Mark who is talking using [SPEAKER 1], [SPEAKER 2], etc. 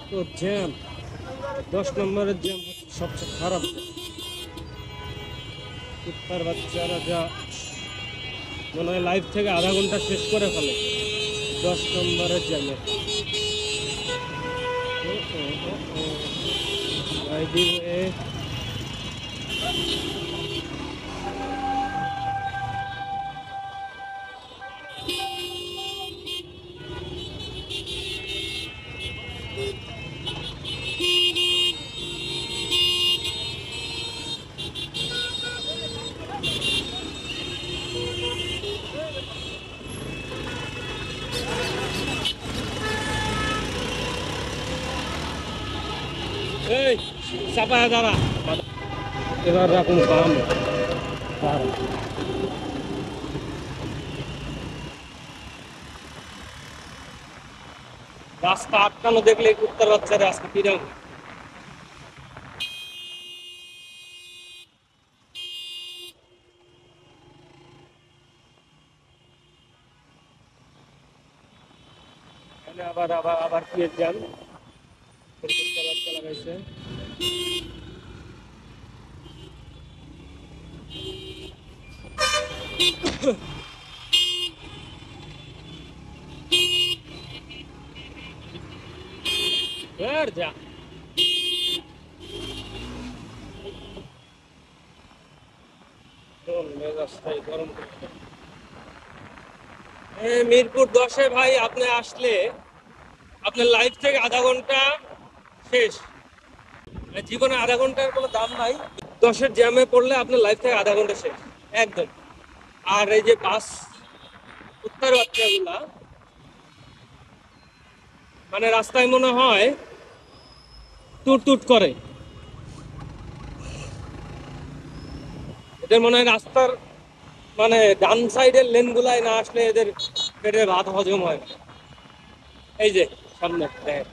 [SPEAKER 1] তো জ্যাম 10 নম্বরের জ্যাম হচ্ছে সবচেয়ে খারাপ জ্যাম। কুত্তার বাচ্চারা যা মনে হয় লাইফ থেকে আধা ঘন্টা শেষ করে ফেলে 10 নম্বরের জ্যামে। বাই দি ওয়ে, এই চাপায় দাঁড়া, এবার রাখুন কাম। রাস্তা আটকানো দেখলে কুত্তার বাচ্চারা আজকে কিরম। আবার আবার আবার কি জ্যাম, কুত্তার বাচ্চা লাগাইছে। বের যা, রাস্তায় গরম করছে। মিরপুর 10-এ ভাই আপনি আসলে আপনার লাইফ থেকে আধা ঘন্টা শেষ। জীবনে আধা ঘন্টার কোনো দাম নাই। 10-এর জ্যামে পড়লে আপনার লাইফ থেকে আধা ঘন্টা শেষ একদম। আর এই যে বাস কুত্তার বাচ্চাগুলা মানে রাস্তায় মনে হয় টুট টুট করে। এদের মনে হয় রাস্তার মানে ডান সাইডের লেন গুলাই না আসলে এদের পেটে ভাত হজম হয় না। এই যে সামনে দেখেন।